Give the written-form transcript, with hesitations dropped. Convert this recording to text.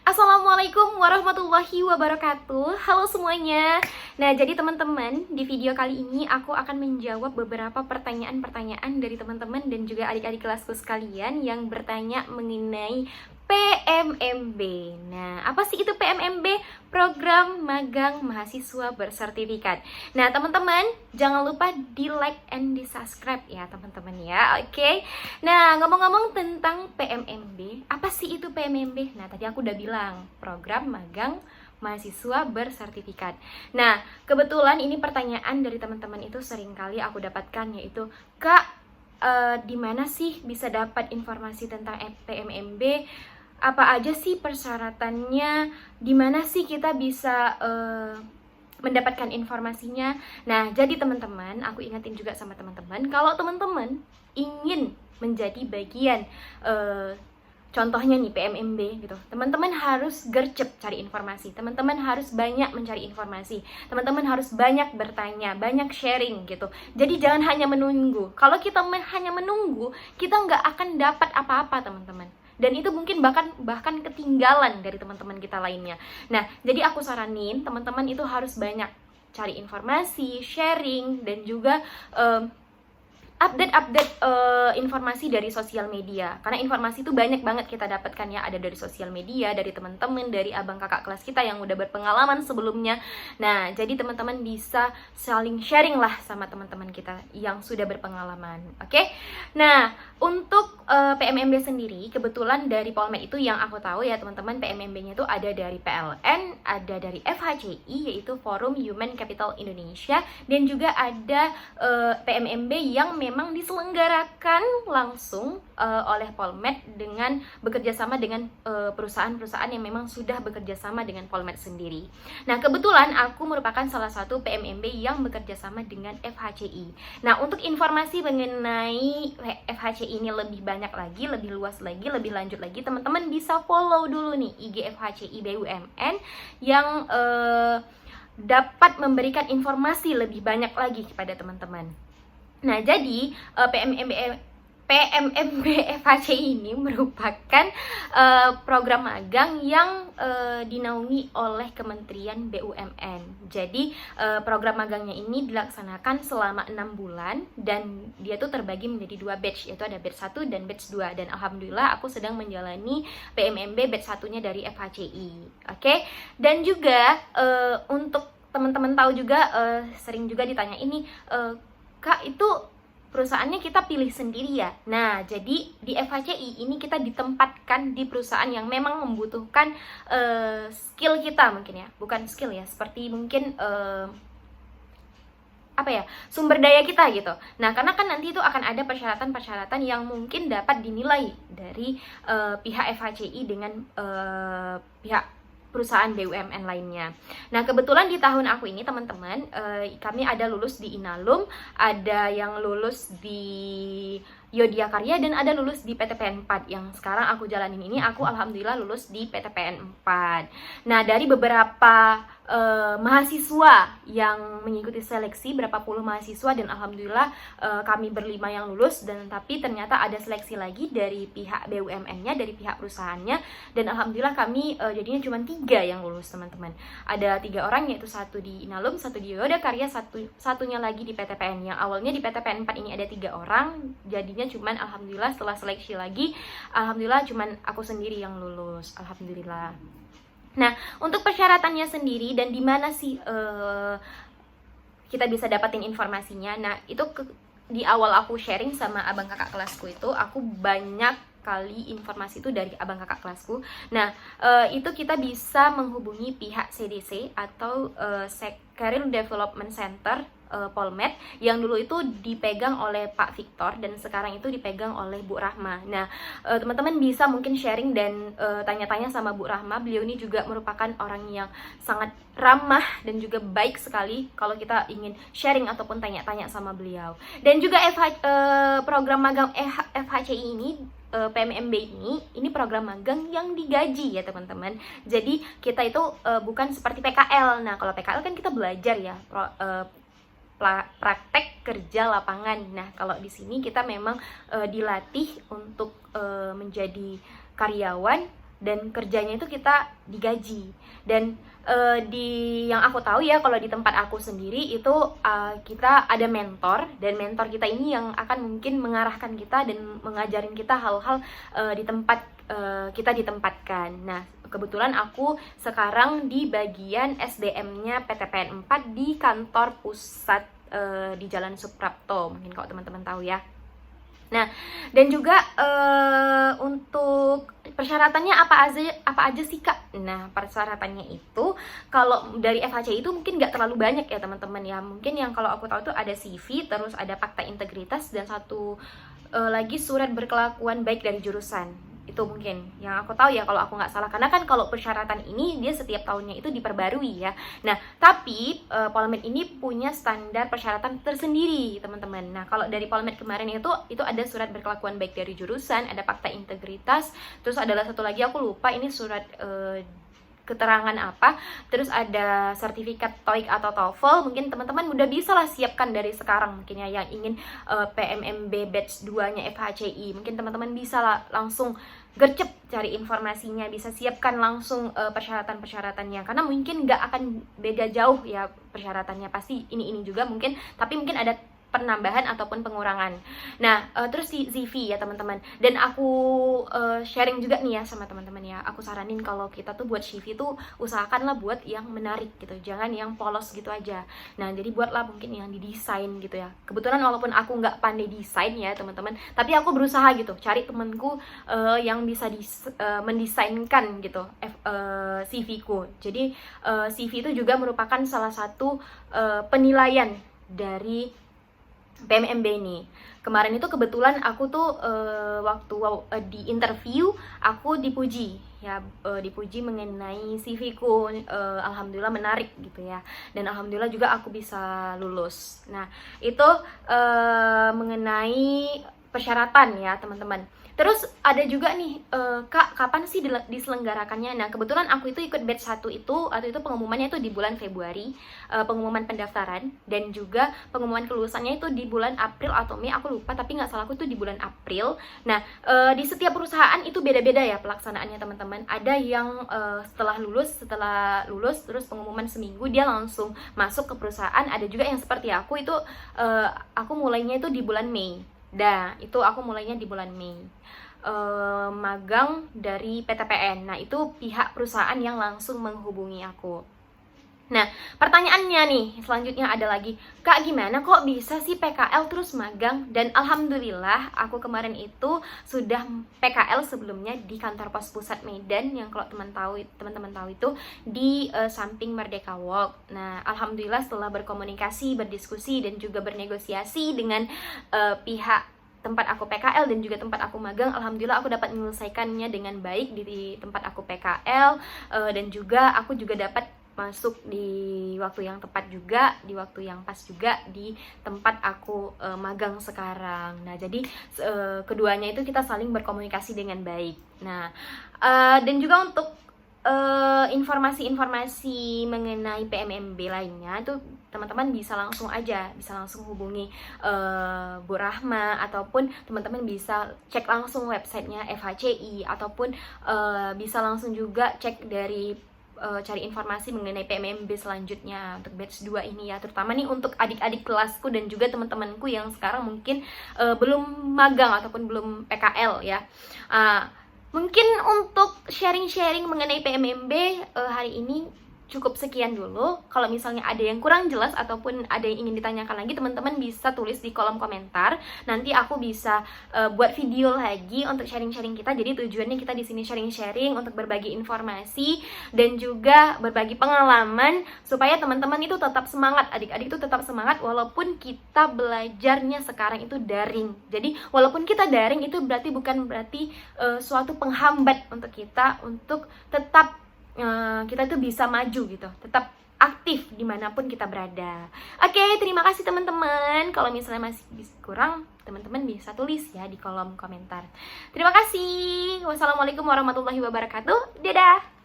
Assalamualaikum warahmatullahi wabarakatuh. Halo semuanya. Nah, jadi teman-teman, di video kali ini aku akan menjawab beberapa pertanyaan-pertanyaan dari teman-teman dan juga adik-adik kelasku sekalian yang bertanya mengenai PMMB. Nah, apa sih itu PMMB? Program Magang Mahasiswa Bersertifikat. Nah, teman-teman, jangan lupa di like and di subscribe ya teman-teman ya. Oke. Nah, ngomong-ngomong tentang PMMB, apa sih itu PMMB? Nah, tadi aku udah bilang, program magang mahasiswa bersertifikat. Nah, kebetulan ini pertanyaan dari teman-teman itu sering kali aku dapatkan, yaitu, Kak, di mana sih bisa dapat informasi tentang PMMB? Apa aja sih persyaratannya? Di mana sih kita bisa mendapatkan informasinya? Nah, jadi teman-teman, aku ingatin juga sama teman-teman, kalau teman-teman ingin menjadi bagian contohnya nih PMMB gitu, teman-teman harus gercep cari informasi, teman-teman harus banyak mencari informasi, teman-teman harus banyak bertanya, banyak sharing gitu. Jadi jangan hanya menunggu. Kalau kita hanya menunggu, kita nggak akan dapat apa-apa teman-teman, dan itu mungkin bahkan ketinggalan dari teman-teman kita lainnya. Nah, jadi aku saranin teman-teman itu harus banyak cari informasi, sharing, dan juga update informasi dari sosial media, karena informasi itu banyak banget kita dapatkan ya, ada dari sosial media, dari teman-teman, dari abang kakak kelas kita yang udah berpengalaman sebelumnya. Nah, jadi teman-teman bisa saling sharing lah sama teman-teman kita yang sudah berpengalaman. Oke? Nah, untuk PMMB sendiri, kebetulan dari Polmed itu yang aku tahu ya teman-teman, PMMB-nya itu ada dari PLN, ada dari FHCI yaitu Forum Human Capital Indonesia, dan juga ada PMMB yang memang diselenggarakan langsung oleh Polmed dengan bekerja sama dengan perusahaan-perusahaan yang memang sudah bekerja sama dengan Polmed sendiri. Nah, kebetulan aku merupakan salah satu PMMB yang bekerja sama dengan FHCI. Nah, untuk informasi mengenai FHCI ini lebih banyak lagi, lebih luas lagi, lebih lanjut lagi, teman-teman bisa follow dulu nih IG FHCI BUMN yang dapat memberikan informasi lebih banyak lagi kepada teman-teman. Nah, jadi PMMB FHCI ini merupakan program magang yang dinaungi oleh Kementerian BUMN. Jadi program magangnya ini dilaksanakan selama 6 bulan dan dia tuh terbagi menjadi 2 batch, yaitu ada batch 1 dan batch 2. Dan alhamdulillah aku sedang menjalani PMMB batch 1-nya dari FHCI. Oke? Dan juga untuk teman-teman tahu juga, sering juga ditanya ini, Kak, itu perusahaannya kita pilih sendiri ya? Nah, jadi di FHCI ini kita ditempatkan di perusahaan yang memang membutuhkan skill kita mungkin ya, bukan skill ya, seperti mungkin sumber daya kita gitu. Nah, karena kan nanti itu akan ada persyaratan-persyaratan yang mungkin dapat dinilai dari pihak FHCI dengan pihak perusahaan BUMN lainnya. Nah, kebetulan di tahun aku ini teman-teman, kami ada lulus di Inalum, ada yang lulus di Yodiakarya, dan ada lulus di PTPN 4. Yang sekarang aku jalanin ini, aku alhamdulillah lulus di PTPN 4. Nah, dari beberapa mahasiswa yang mengikuti seleksi, berapa puluh mahasiswa, dan alhamdulillah kami berlima yang lulus, dan tapi ternyata ada seleksi lagi dari pihak BUMN-nya, dari pihak perusahaannya, dan alhamdulillah kami jadinya cuma 3 yang lulus teman-teman. Ada 3 orang, yaitu 1 di Inalum, 1 di Yodiakarya, satunya lagi di PTPN. Yang awalnya di PTPN 4 ini ada 3 orang, jadinya cuman alhamdulillah setelah seleksi lagi, alhamdulillah cuman aku sendiri yang lulus, alhamdulillah. Nah, untuk persyaratannya sendiri dan di mana sih kita bisa dapatin informasinya. Nah, itu di awal aku sharing sama abang kakak kelasku itu, aku banyak kali informasi itu dari abang kakak kelasku. Nah, itu kita bisa menghubungi pihak CDC atau Career Development Center Polmed, yang dulu itu dipegang oleh Pak Victor dan sekarang itu dipegang oleh Bu Rahma. Nah, teman-teman bisa mungkin sharing dan tanya-tanya sama Bu Rahma. Beliau ini juga merupakan orang yang sangat ramah dan juga baik sekali kalau kita ingin sharing ataupun tanya-tanya sama beliau. Dan juga program magang FHCI ini, PMMB ini program magang yang digaji ya teman-teman. Jadi kita itu bukan seperti PKL. Nah, kalau PKL kan kita belajar ya, praktek kerja lapangan. Nah, kalau di sini kita memang dilatih untuk menjadi karyawan dan kerjanya itu kita digaji. Dan yang aku tahu ya, kalau di tempat aku sendiri itu kita ada mentor, dan mentor kita ini yang akan mungkin mengarahkan kita dan mengajarin kita hal-hal di tempat kita ditempatkan. Nah, kebetulan aku sekarang di bagian SDM-nya PTPN 4 di kantor pusat di Jalan Suprapto, mungkin kalau teman-teman tahu ya. Nah, dan juga untuk persyaratannya apa aja sih Kak? Nah, persyaratannya itu kalau dari FHCI itu mungkin nggak terlalu banyak ya teman-teman ya. Mungkin yang kalau aku tahu itu ada CV, terus ada fakta integritas, dan satu lagi surat berkelakuan baik dari jurusan. Itu mungkin yang aku tahu ya kalau aku nggak salah, karena kan kalau persyaratan ini dia setiap tahunnya itu diperbarui ya. Nah, tapi Polmed ini punya standar persyaratan tersendiri teman-teman. Nah, kalau dari Polmed kemarin itu ada surat berkelakuan baik dari jurusan, ada fakta integritas, terus adalah satu lagi aku lupa ini surat keterangan apa, terus ada sertifikat TOEIC atau TOEFL. Mungkin teman-teman udah bisa lah siapkan dari sekarang mungkin ya, yang ingin PMMB batch 2-nya FHCI. Mungkin teman-teman bisa lah langsung gercep cari informasinya, bisa siapkan langsung persyaratan-persyaratannya, karena mungkin nggak akan beda jauh ya persyaratannya, pasti ini juga mungkin, tapi mungkin ada penambahan ataupun pengurangan. Nah, terus CV ya teman-teman. Dan aku sharing juga nih ya sama teman-teman ya. Aku saranin kalau kita tuh buat CV tuh usahakanlah buat yang menarik gitu, jangan yang polos gitu aja. Nah, jadi buatlah mungkin yang didesain gitu ya. Kebetulan walaupun aku nggak pandai desain ya teman-teman, tapi aku berusaha gitu, cari temanku yang bisa mendesainkan gitu CV-ku. Jadi CV itu juga merupakan salah satu penilaian dari PMMB ini. Kemarin itu kebetulan aku tuh waktu di interview aku dipuji ya, dipuji mengenai CV-ku. Alhamdulillah menarik gitu ya, dan alhamdulillah juga aku bisa lulus. Nah, itu mengenai persyaratan ya teman-teman. Terus ada juga nih, Kak, kapan sih diselenggarakannya? Nah, kebetulan aku itu ikut batch 1 itu, atau itu pengumumannya itu di bulan Februari, pengumuman pendaftaran, dan juga pengumuman kelulusannya itu di bulan April atau Mei, aku lupa, tapi nggak salah aku itu di bulan April. Nah, di setiap perusahaan itu beda-beda ya pelaksanaannya teman-teman. Ada yang setelah lulus, terus pengumuman seminggu dia langsung masuk ke perusahaan. Ada juga yang seperti aku itu, aku mulainya itu di bulan Mei. Nah, itu aku mulainya di bulan Mei. Magang dari PTPN. Nah, itu pihak perusahaan yang langsung menghubungi aku. Nah, pertanyaannya nih, selanjutnya ada lagi, Kak, gimana kok bisa sih PKL terus magang? Dan alhamdulillah, aku kemarin itu sudah PKL sebelumnya di kantor pos pusat Medan, yang kalau teman-teman tahu itu di samping Merdeka Walk. Nah, alhamdulillah setelah berkomunikasi, berdiskusi, dan juga bernegosiasi dengan pihak tempat aku PKL dan juga tempat aku magang, alhamdulillah aku dapat menyelesaikannya dengan baik di tempat aku PKL, dan juga aku juga dapat masuk di waktu yang tepat juga, di waktu yang pas juga di tempat aku magang sekarang. Nah, jadi keduanya itu kita saling berkomunikasi dengan baik. Nah, dan juga untuk informasi-informasi mengenai PMMB lainnya itu teman-teman bisa langsung hubungi Bu Rahma, ataupun teman-teman bisa cek langsung websitenya FHCI, ataupun bisa langsung juga cek dari cari informasi mengenai PMMB selanjutnya untuk batch 2 ini ya, terutama nih untuk adik-adik kelasku dan juga teman-temanku yang sekarang mungkin belum magang ataupun belum PKL ya. Mungkin untuk sharing-sharing mengenai PMMB hari ini cukup sekian dulu. Kalau misalnya ada yang kurang jelas ataupun ada yang ingin ditanyakan lagi, teman-teman bisa tulis di kolom komentar. Nanti aku bisa buat video lagi untuk sharing-sharing kita. Jadi tujuannya kita di sini sharing-sharing untuk berbagi informasi dan juga berbagi pengalaman supaya teman-teman itu tetap semangat, adik-adik itu tetap semangat walaupun kita belajarnya sekarang itu daring. Jadi walaupun kita daring itu bukan berarti suatu penghambat untuk kita untuk tetap kita tuh bisa maju gitu, tetap aktif dimanapun kita berada. Oke, terima kasih teman-teman. Kalau misalnya masih kurang, teman-teman bisa tulis ya di kolom komentar. Terima kasih. Wassalamualaikum warahmatullahi wabarakatuh. Dadah.